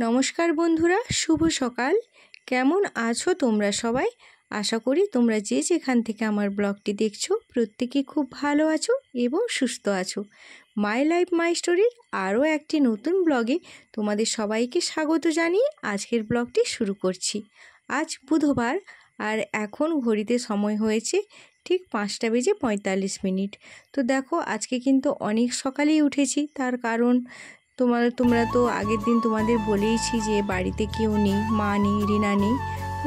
নমস্কার বন্ধুরা, শুভ সকাল। কেমন আছো তোমরা সবাই? আশা করি তোমরা যে যেখান থেকে আমার ব্লগটি দেখছো প্রত্যেকেই খুব ভালো আছো এবং সুস্থ আছো। মাই লাইফ মাই স্টোরির আরও একটি নতুন ব্লগে তোমাদের সবাইকে স্বাগত জানিয়ে আজকের ব্লগটি শুরু করছি। আজ বুধবার আর এখন ঘড়িতে সময় হয়েছে ঠিক 5:45। তো দেখো, আজকে কিন্তু অনেক সকালেই উঠেছি। তার কারণ তোমরা তো আগের দিন তোমাদের বলেইছি যে বাড়িতে কেউ নেই, মা নেই, রিনা নেই,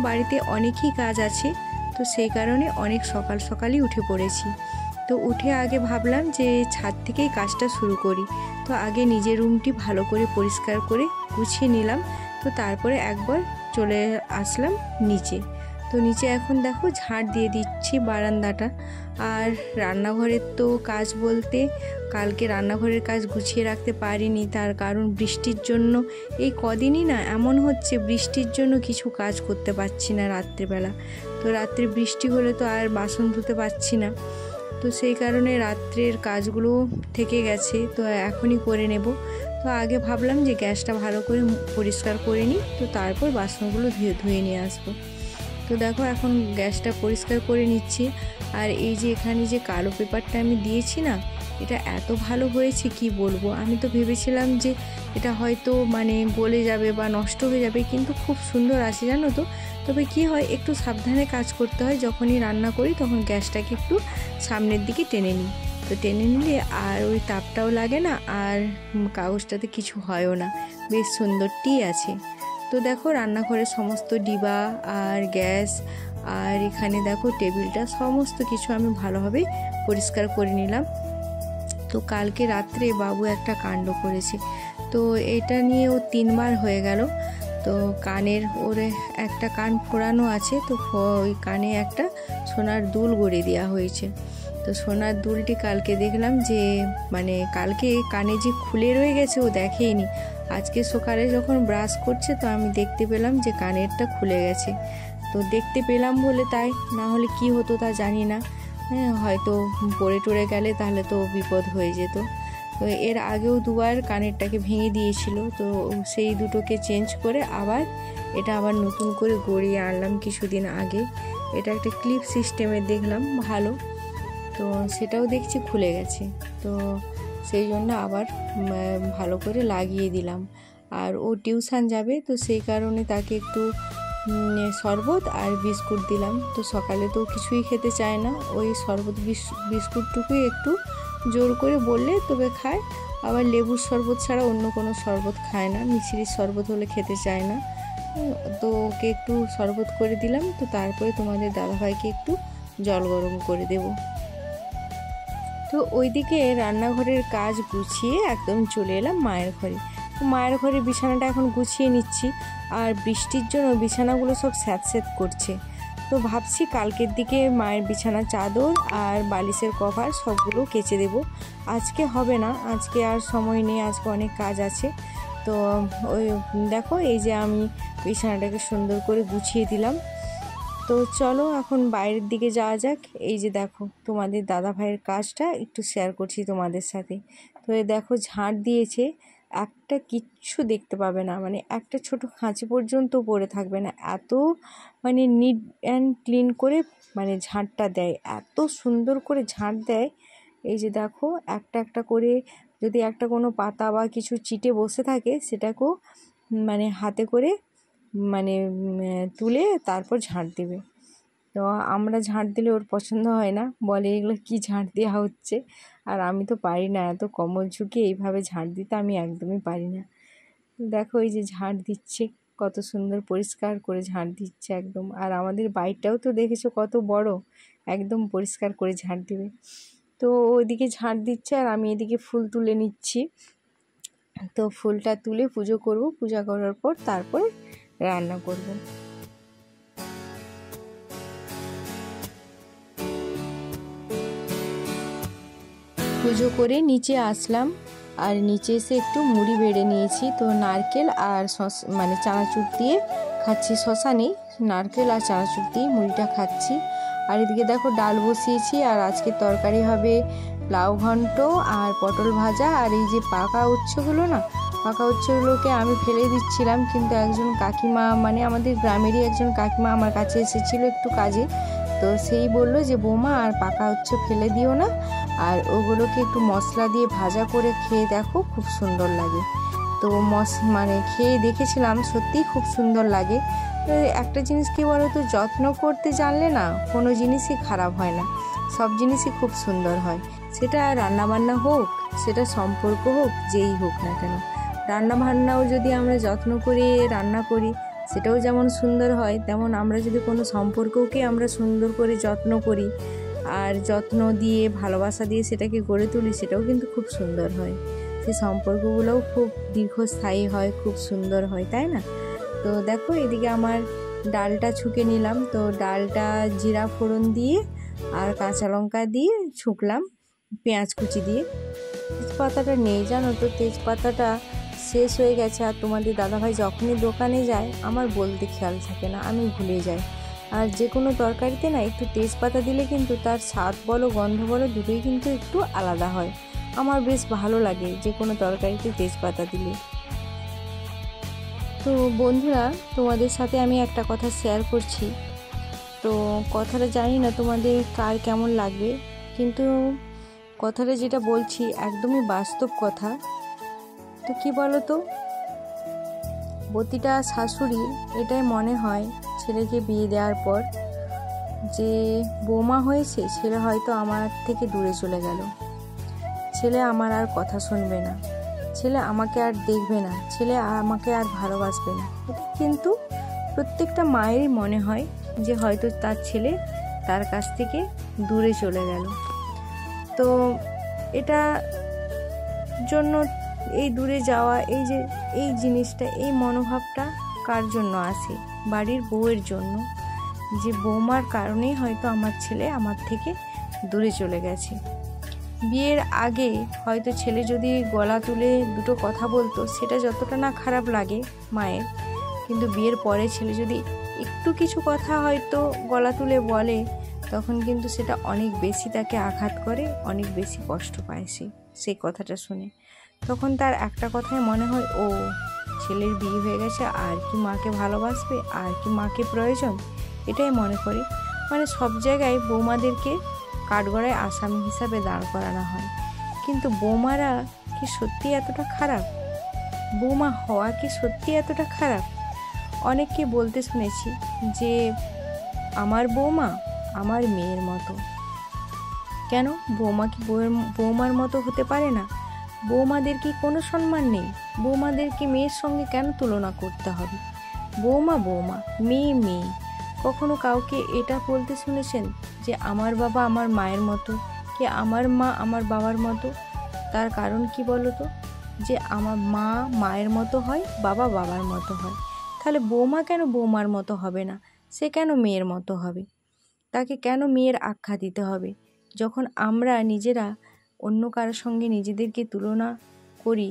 বাড়িতে অনেকই কাজ আছে। তো সেই কারণে অনেক সকাল সকালই উঠে পড়েছি। তো উঠে আগে ভাবলাম যে ছাদ থেকেই কাজটা শুরু করি। তো আগে নিজের রুমটি ভালো করে পরিষ্কার করে গুছিয়ে নিলাম। তো তারপরে একবার চলে আসলাম নিচে। তো নিচে এখন দেখো ঝাড় দিয়ে দিচ্ছি বারান্দাটা। আর রান্নাঘরের তো কাজ বলতে কালকে রান্নাঘরের কাজ গুছিয়ে রাখতে পারিনি, তার কারণ বৃষ্টির জন্য এই কদিনই না এমন হচ্ছে, বৃষ্টির জন্য কিছু কাজ করতে পারছি না রাত্রিবেলা। তো রাত্রে বৃষ্টি হলে তো আর বাসন ধুতে পারছি না। তো সেই কারণে রাত্রের কাজগুলো থেকে গেছে, তো এখনই করে নেব। তো আগে ভাবলাম যে গ্যাসটা ভালো করে পরিষ্কার করে নিই, তো তারপর বাসনগুলো ধুয়ে নিয়ে আসবো। তো দেখো এখন গ্যাসটা পরিষ্কার করে নিচ্ছি। আর এই যে এখানে যে কালো পেপারটা আমি দিয়েছি না, এটা এত ভালো হয়েছে কি বলবো। আমি তো ভেবেছিলাম যে এটা হয়তো গলে যাবে বা নষ্ট হয়ে যাবে, কিন্তু খুব সুন্দর আছে জানো তো। তবে কি হয়, একটু সাবধানে কাজ করতে হয়। যখনই রান্না করি তখন গ্যাসটাকে একটু সামনের দিকে টেনে নিই। তো টেনে নিলে আর ওই তাপটাও লাগে না, আর কাগজটাতে কিছু হয়ও না, বেশ সুন্দরটি আছে। তো দেখো রান্নাঘরের সমস্ত ডিবা আর গ্যাস আর এখানে দেখো টেবিলটা সমস্ত কিছু আমি ভালোভাবে পরিষ্কার করে নিলাম। তো কালকে রাত্রে বাবু একটা কাণ্ড করেছে। তো এটা নিয়ে ও 3বার হয়ে গেল। তো কানের ওরে একটা কান ফোড়ানো আছে, তো ওই কানে একটা সোনার দুল গড়ে দেওয়া হয়েছে। তো সোনার দুলটি কালকে দেখলাম যে কালকে কানে যে খুলে রয়ে গেছে ও দেখেইনি। আজকে সকালে যখন ব্রাশ করছে তো আমি দেখতে পেলাম যে কানেরটা খুলে গেছে। তো দেখতে পেলাম বলে তাই, না হলে কি হতো তা জানি না। হয়তো পড়ে টরে গেলে তাহলে তো বিপদ হয়ে যেত। তো এর আগেও 2বার কানেরটাকে ভেঙে দিয়েছিল। তো সেই দুটোকে চেঞ্জ করে এটা আবার নতুন করে গড়িয়ে আনলাম কিছুদিন আগে। এটা একটা ক্লিপ সিস্টেমের দেখলাম ভালো, তো সেটাও দেখছি খুলে গেছে। তো সেই জন্য আবার ভালো করে লাগিয়ে দিলাম। আর ও টিউশন যাবে, তো সেই কারণে তাকে একটু শরবত আর বিস্কুট দিলাম। তো সকালে তো কিছুই খেতে চায় না, ওই শরবত বিস্কুটটুকুই একটু জোর করে বললে তবে খায়। আবার লেবুর শরবত ছাড়া অন্য কোনো শরবত খায় না, মিছরির শরবত হলে খেতে চায় না। তো ওকে একটু শরবত করে দিলাম। তো তারপরে তোমাদের দাদাভাইকে একটু জল গরম করে দেব। তো ওইদিকে রান্নাঘরের কাজ গুছিয়ে একদম চলে এলাম মায়ের ঘরে। তো মায়ের ঘরের বিছানাটা এখন গুছিয়ে নিচ্ছি। আর বৃষ্টির জন্য বিছানাগুলো সব স্যাঁতস্যাঁত করছে। তো ভাবছি কালকের দিকে মায়ের বিছানা চাদর আর বালিশের কভার সবগুলো কেচে দেব। আজকে হবে না, আজকে আর সময় নেই, আজকে অনেক কাজ আছে। তো ওই দেখো এই যে আমি বিছানাটাকে সুন্দর করে গুছিয়ে দিলাম। তো চলো এখন বাইরের দিকে যাওয়া যাক। এই যে দেখো তোমাদের দাদা ভাইয়ের কাজটা একটু শেয়ার করছি তোমাদের সাথে। তো এই দেখো ঝাড় দিয়েছে, একটা কিচ্ছু দেখতে পাবে না, একটা ছোট খাঁচি পর্যন্ত পড়ে থাকবে না, এত নিট অ্যান্ড ক্লিন করে ঝাড়টা দেয়, এত সুন্দর করে ঝাড় দেয়। এই যে দেখো একটা একটা করে যদি একটা কোনো পাতা বা কিছু চিটে বসে থাকে সেটাকেও হাতে করে তুলে তারপর ঝাড় দেবে। তো আমরা ঝাড় দিলে ওর পছন্দ হয় না, বলে এগুলো কি ঝাড় দেওয়া হচ্ছে। আর আমি তো পারি না, এত কোমর ঝুঁকে এইভাবে ঝাড় দিতে আমি একদমই পারি না। দেখো এই যে ঝাড় দিচ্ছে, কত সুন্দর পরিষ্কার করে ঝাড় দিচ্ছে একদম। আর আমাদের বাড়িটাও তো দেখেছো কত বড়, একদম পরিষ্কার করে ঝাড় দিবে। তো ওইদিকে ঝাড় দিচ্ছে আর আমি এদিকে ফুল তুলে নিচ্ছি। তো ফুলটা তুলে পুজো করব, পূজা করার পর তারপরে রান্না করব। পুজো করে নিচে আসলাম, আর নিচে এসে একটু মুড়ি বেড়ে নিয়েছি। তো নারকেল আর চানাচুর দিয়ে খাচ্ছি, শশা নেই, নারকেল আর চানাচুর দিয়ে মুড়িটা খাচ্ছি। আর এদিকে দেখো ডাল বসিয়েছি, আর আজকে তরকারি হবে লাউ ঘন্ট আর পটল ভাজা। আর এই যে পাকা উচ্ছেগুলো না, পাকা উচ্ছেগুলোকে আমি ফেলে দিচ্ছিলাম, কিন্তু একজন কাকিমা, মানে আমাদের গ্রামেরই একজন কাকিমা আমার কাছে এসেছিলো একটু কাজে। তো সেই বলল যে বৌমা আর পাকা উচ্ছে ফেলে দিও না, আর ওগুলোকে একটু মশলা দিয়ে ভাজা করে খেয়ে দেখো, খুব সুন্দর লাগে। তো মানে খেয়ে দেখেছিলাম, সত্যিই খুব সুন্দর লাগে। একটা জিনিস কি বলো তো, যত্ন করতে জানলে না কোনো জিনিসই খারাপ হয় না, সব জিনিসই খুব সুন্দর হয়। সেটা রান্নাবান্না হোক, সেটা সম্পর্ক হোক, যেই হোক না কেন, রান্নাবান্নাও যদি আমরা যত্ন করে রান্না করি সেটাও যেমন সুন্দর হয়, তেমন আমরা যদি কোনো সম্পর্ককে আমরা সুন্দর করে যত্ন করি আর যত্ন দিয়ে ভালোবাসা দিয়ে সেটাকে গড়ে তুলি, সেটাও কিন্তু খুব সুন্দর হয়। সেই সম্পর্কগুলোও খুব দীর্ঘস্থায়ী হয়, খুব সুন্দর হয়, তাই না? তো দেখো এদিকে আমার ডালটা ছুঁকে নিলাম। তো ডালটা জিরা ফোড়ন দিয়ে আর কাঁচা লঙ্কা দিয়ে ছুঁকলাম, পেঁয়াজ কুচি দিয়ে। তেজপাতাটা নেই জানো তো, তেজপাতাটা শেষ হয়ে গেছে। আর তোমাদের দাদাভাই যখনই দোকানে যায় আমার বলতে খেয়াল থাকে না, আমি ভুলে যাই। আর যে কোনো তরকারিতে না একটু তেজপাতা দিলে কিন্তু তার স্বাদ বলো গন্ধ বলো দুটোই কিন্তু একটু আলাদা হয়। আমার বেশ ভালো লাগে যে কোনো তরকারিতে তেজপাতা দিলে। তো বন্ধুরা, তোমাদের সাথে আমি একটা কথা শেয়ার করছি। তো কথাটা জানি না তোমাদের কার কেমন লাগবে, কিন্তু কথাটা যেটা বলছি একদমই বাস্তব কথা। তো কি বলো তো, প্রতিটা শাশুড়ি এটাই মনে হয় ছেলেকে বিয়ে দেওয়ার পর, যে বৌমা হয়েছে, ছেলে হয়তো আমার থেকে দূরে চলে গেল, ছেলে আমার আর কথা শুনবে না, ছেলে আমাকে আর দেখবে না, ছেলে আমাকে আর ভালোবাসবে না। এটা কিন্তু প্রত্যেকটা মায়েরই মনে হয় যে হয়তো তার ছেলে তার কাছ থেকে দূরে চলে গেল। তো এটা জন্য এই দূরে যাওয়া, এই যে এই জিনিসটা, এই মনোভাবটা কার জন্য আসে? বাড়ির বউয়ের জন্য, যে বৌমার কারণেই হয়তো আমার ছেলে আমার থেকে দূরে চলে গেছে। বিয়ের আগে হয়তো ছেলে যদি গলা তুলে দুটো কথা বলতো, সেটা যতটা না খারাপ লাগে মায়ের, কিন্তু বিয়ের পরে ছেলে যদি একটু কিছু কথা হয়তো গলা তুলে বলে, তখন কিন্তু সেটা অনেক বেশি তাকে আঘাত করে, অনেক বেশি কষ্ট পায় সেই কথাটা শুনে। তখন তার একটা কথাই মনে হয়, ও ছেলের বিয়ে হয়ে গেছে, আর কি মাকে ভালোবাসবে, আর কি মাকে প্রয়োজন, এটাই মনে করে। মানে সব জায়গায় বৌমাদেরকে কাঠগড়ায় আসামি হিসাবে দাঁড় করানো হয়। কিন্তু বৌমারা কি সত্যি এতটা খারাপ? বৌমা হওয়া কি সত্যি এতটা খারাপ? অনেককে বলতে শুনেছি যে আমার বৌমা আমার মেয়ের মতো। কেন বৌমা কি বৌমার মতো হতে পারে না? বৌমাদের কি কোনো সম্মান নেই? বৌমাদেরকে মেয়ের সঙ্গে কেন তুলনা করতে হবে? বৌমা বৌমা, মেয়ে মেয়ে। কখনো কাউকে এটা বলতে শুনেছেন যে আমার বাবা আমার মায়ের মতো, কি আমার মা আমার বাবার মতো? তার কারণ কি বলো তো? যে আমার মা মায়ের মতো হয়, বাবা বাবার মতো হয়। তাহলে বৌমা কেন বৌমার মতো হবে না? সে কেন মেয়ের মতো হবে? তাকে কেন মেয়ের আখ্যা দিতে হবে? যখন আমরা নিজেরা অন্য কারোর সঙ্গে নিজেদেরকে তুলনা করি,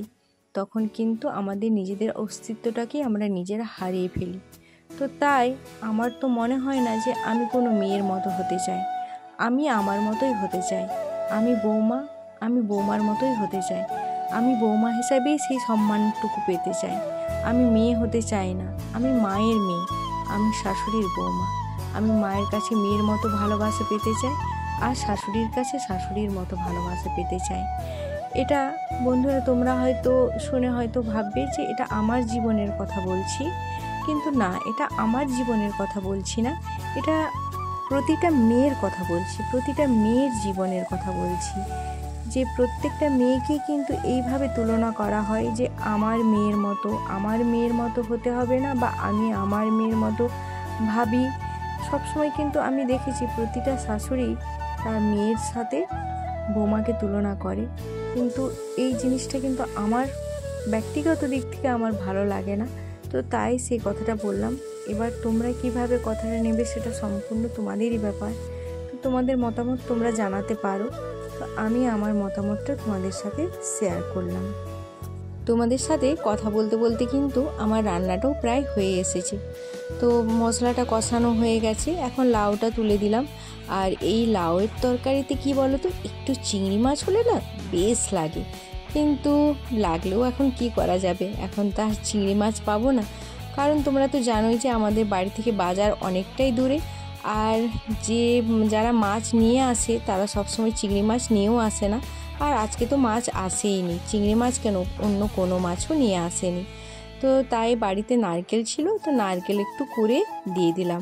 তখন কিন্তু আমাদের নিজেদের অস্তিত্বটাকে আমরা নিজেরা হারিয়ে ফেলি। তো তাই আমার তো মনে হয় না যে আমি কোনো মেয়ের মতো হতে চাই। আমি আমার মতোই হতে চাই। আমি বৌমা, আমি বৌমার মতোই হতে চাই। আমি বৌমা হিসাবেই সেই সম্মানটুকু পেতে চাই। আমি মেয়ে হতে চাই না, আমি মায়ের মেয়ে, আমি শাশুড়ির বৌমা। আমি মায়ের কাছে মেয়ের মতো ভালোবাসা পেতে চাই, আর শাশুড়ির কাছে শাশুড়ির মতো ভালোবাসা পেতে চাই। এটা বন্ধুরা তোমরা হয়তো শুনে হয়তো ভাববে যে এটা আমার জীবনের কথা বলছি, কিন্তু না, এটা আমার জীবনের কথা বলছি না, এটা প্রতিটা মেয়ের কথা বলছি, প্রতিটা মেয়ের জীবনের কথা বলছি। যে প্রত্যেকটা মেয়েকে কিন্তু এইভাবে তুলনা করা হয় যে আমার মেয়ের মতো হতে হবে না, বা আমি আমার মেয়ের মতো ভাবি। সবসময় কিন্তু আমি দেখেছি প্রতিটা শাশুড়ি তার মেয়ের সাথে বৌমাকে তুলনা করে, কিন্তু এই জিনিসটা কিন্তু আমার ব্যক্তিগত দিক থেকে আমার ভালো লাগে না। তো তাই সেই কথাটা বললাম। এবার তোমরা কিভাবে কথাটা নেবে সেটা সম্পূর্ণ তোমাদেরই ব্যাপার। তো তোমাদের মতামত তোমরা জানাতে পারো। তো আমি আমার মতামতটা তোমাদের সাথে শেয়ার করলাম। তোমাদের সাথে কথা বলতে বলতে কিন্তু আমার রান্নাটাও প্রায় হয়ে এসেছে। তো মশলাটা কষানো হয়ে গেছে, এখন লাউটা তুলে দিলাম। আর এই লাউয়ের তরকারিতে কি বলো তো, একটু চিংড়ি মাছ হলে না বেশ লাগে। কিন্তু লাগলেও এখন কি করা যাবে, এখন তো আর চিংড়ি মাছ পাবো না, কারণ তোমরা তো জানোই যে আমাদের বাড়ি থেকে বাজার অনেকটাই দূরে। আর যারা মাছ নিয়ে আসে তারা সবসময় চিংড়ি মাছ নিয়েও আসে না, আর আজকে তো মাছ আসেইনি, চিংড়ি মাছ কেন অন্য কোনো মাছও নিয়ে আসেনি। তো তাই বাড়িতে নারকেল ছিল, তো নারকেল একটু করে দিয়ে দিলাম।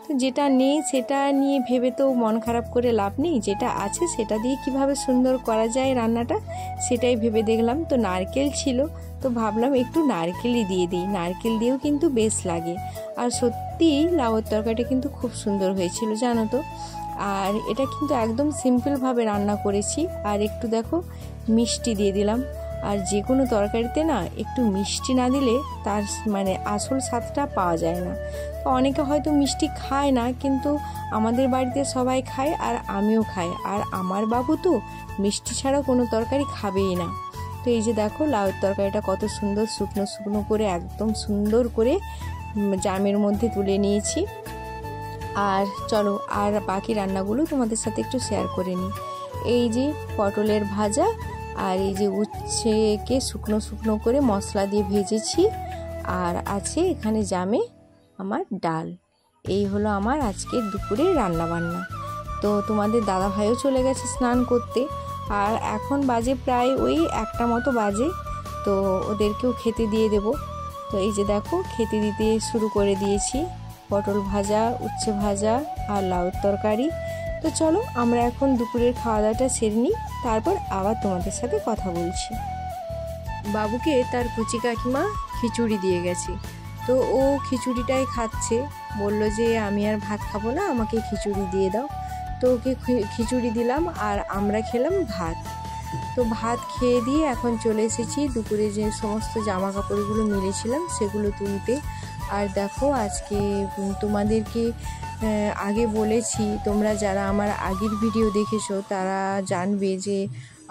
তো যেটা নেই সেটা নিয়ে ভেবে তো মন খারাপ করে লাভ নেই, যেটা আছে সেটা দিয়ে কিভাবে সুন্দর করা যায় রান্নাটা সেটাই ভেবে দেখলাম। তো নারকেল ছিল, তো ভাবলাম একটু নারকেলই দিয়ে দিই, নারকেল দিয়েও কিন্তু বেশ লাগে। আর সত্যিই লাউয়ের তরকারিটা কিন্তু খুব সুন্দর হয়েছিল জানো তো। আর এটা কিন্তু একদম সিম্পলভাবে রান্না করেছি। আর একটু দেখো মিষ্টি দিয়ে দিলাম, আর যে কোনো তরকারিতে না একটু মিষ্টি না দিলে তার মানে আসল স্বাদটা পাওয়া যায় না। তো অনেকে হয়তো মিষ্টি খায় না, কিন্তু আমাদের বাড়িতে সবাই খায় আর আমিও খাই, আর আমার বাবু তো মিষ্টি ছাড়া কোনো তরকারি খাবেই না। তো এই যে দেখো লাউয়ের তরকারিটা কত সুন্দর শুকনো শুকনো করে একদম সুন্দর করে জামের মধ্যে তুলে নিয়েছি। আর চলো আর বাকি রান্নাগুলো তোমাদের সাথে একটু শেয়ার করে নিই। এই যে পটলের ভাজা, আর এই যে উচ্ছেকে শুকনো শুকনো করে মশলা দিয়ে ভেজেছি, আর আছে এখানে জামে আমার ডাল। এই হলো আমার আজকে দুপুরে রান্নাবান্না। তো তোমাদের দাদা ভাইও চলে গেছে স্নান করতে, আর এখন বাজে প্রায় ওই 1টা মতো বাজে, তো ওদেরকেও খেতে দিয়ে দেব। তো এই যে দেখো খেতে দিতে শুরু করে দিয়েছি, পটল ভাজা, উচ্ছে ভাজা আর লাউয়ের তরকারি। তো চলো আমরা এখন দুপুরের খাওয়া দাওয়াটা সেরে নিই, তারপর আবার তোমাদের সাথে কথা বলছি। বাবুকে তার কুচি কাকিমা খিচুড়ি দিয়ে গেছে, তো ও খিচুড়িটাই খাচ্ছে, বলল যে আমি আর ভাত খাবো না, আমাকে খিচুড়ি দিয়ে দাও। তো ওকে খিচুড়ি দিলাম আর আমরা খেলাম ভাত। তো ভাত খেয়ে দিয়ে এখন চলে এসেছি দুপুরে যে সমস্ত জামা কাপড়গুলো মিলেছিলাম সেগুলো তুলতে। আর দেখো আজকে তোমাদেরকে আগে বলেছি, তোমরা যারা আমার আগের ভিডিও দেখেছো তারা জানবে যে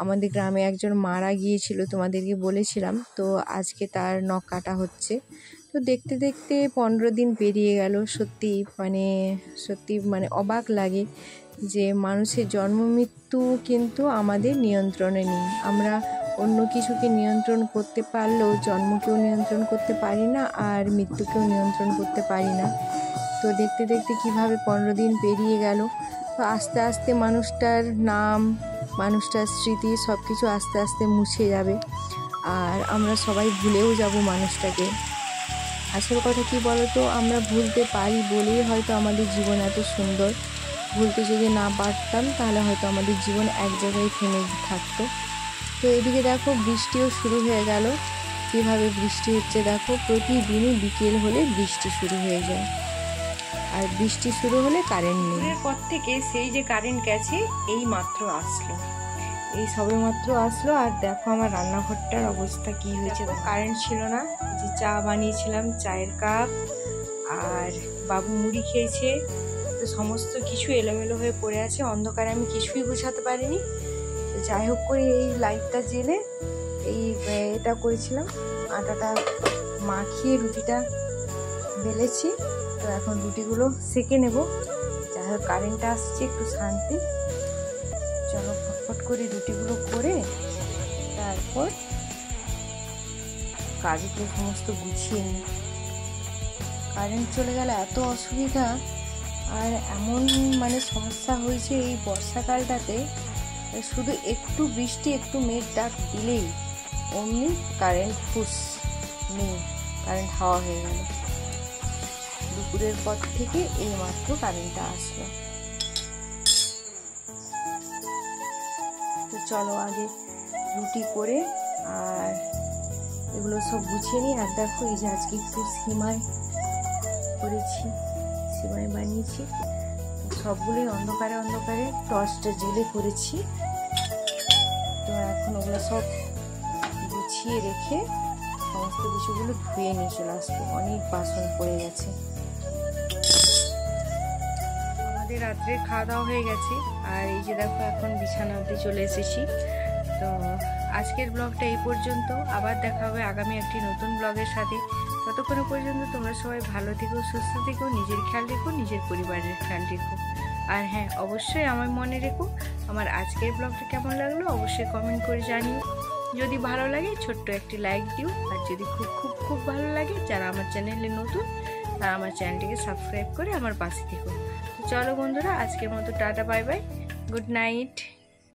আমাদের গ্রামে একজন মারা গিয়েছিল, তোমাদেরকে বলেছিলাম। তো আজকে তার নখ কাটা হচ্ছে। তো দেখতে দেখতে 15 দিন পেরিয়ে গেল। সত্যি মানে অবাক লাগে যে মানুষের জন্ম মৃত্যু কিন্তু আমাদের নিয়ন্ত্রণে নেই। আমরা অন্য কিছুকে নিয়ন্ত্রণ করতে পারলেও জন্মকেও নিয়ন্ত্রণ করতে পারি না, আর মৃত্যুকেও নিয়ন্ত্রণ করতে পারি না। তো দেখতে দেখতে কিভাবে 15 দিন পেরিয়ে গেল। তো আস্তে আস্তে মানুষটার নাম, মানুষটার স্মৃতি সব কিছু আস্তে আস্তে মুছে যাবে, আর আমরা সবাই ভুলেও যাব মানুষটাকে। আসল কথা কি বলো তো, আমরা ভুলতে পারি বলেই হয়তো আমাদের জীবন এত সুন্দর। ভুলতে যদি না পারতাম তাহলে হয়তো আমাদের জীবন এক জায়গায় থেমে থাকতো। তো এদিকে দেখো বৃষ্টিও শুরু হয়ে গেল। কীভাবে বৃষ্টি হচ্ছে দেখো, প্রতিদিনই বিকেল হলে বৃষ্টি শুরু হয়ে যায়, আর বৃষ্টি শুরু হলে কারেন্ট নেই। এরপর থেকে সেই যে কারেন্ট গেছে এই মাত্র আসলো, এই সবে মাত্র আসলো। আর দেখো আমার রান্নাঘরটার অবস্থা কি হয়েছে। কারেন্ট ছিল না, যে চা বানিয়েছিলাম, চায়ের কাপ, আর বাবু মুড়ি খেয়েছে, তো সমস্ত কিছু এলোমেলো হয়ে পড়ে আছে, অন্ধকারে আমি কিছুই বোঝাতে পারিনি। তো যাই হোক করে এই লাইটটা জেলে এটা করেছিলাম, আটাটা মাখিয়ে রুটিটা বেলেছি। তো এখন রুটিগুলো সেঁকে নেব। যাই হোক কারেন্টটা আসছে, একটু শান্তি। চলো ফটফট করে রুটিগুলো করে তারপর কাজগুলো সমস্ত গুছিয়ে নিই। কারেন্ট চলে গেলে এত অসুবিধা, আর এমন সমস্যা হয়েছে এই বর্ষাকালটাতে, শুধু একটু বৃষ্টি একটু মেঘ ডাক দিলেই অমনি কারেন্ট নেই, কারেন্ট হাওয়া হয়ে গেল। দুপুরের পর থেকে এই মাত্র কারেন্টটা আসলো। তো চলো আগে রুটি করে আর এগুলো সব গুছিয়ে নিই। আর দেখো এই যে আজকে একটু সিমাই করেছি, সিমাই বানিয়েছি, সবগুলোই অন্ধকারে অন্ধকারে টর্চটা জেলে করেছি। তো এখন ওগুলো সব গুছিয়ে রেখে সমস্ত কিছুগুলো ধুয়ে নিয়ে চলে আসবো, অনেক বাসন পড়ে গেছে। আমাদের রাত্রে খাওয়া দাওয়া হয়ে গেছে, আর এই যে দেখো এখন বিছানাতে চলে এসেছি। তো আজকের ব্লগটা এই পর্যন্ত, আবার দেখা হবে আগামী একটি নতুন ব্লগের সাথে। ততক্ষণ পর্যন্ত তোমরা সবাই ভালো থেকো, সুস্থ থেকো, নিজের খেয়াল রেখো, নিজের পরিবারের খেয়াল রেখো। আর হ্যাঁ, অবশ্যই আমার মনে রেখো আমার আজকের ব্লগটা কেমন লাগলো অবশ্যই কমেন্ট করে জানিও। যদি ভালো লাগে ছোট্ট একটি লাইক দিও, আর যদি খুব খুব খুব ভালো লাগে, যারা আমার চ্যানেলে নতুন তারা আমার চ্যানেলটিকে সাবস্ক্রাইব করে আমার পাশে থেকো। তো চলো বন্ধুরা, আজকের মতো tata, bye bye, good night.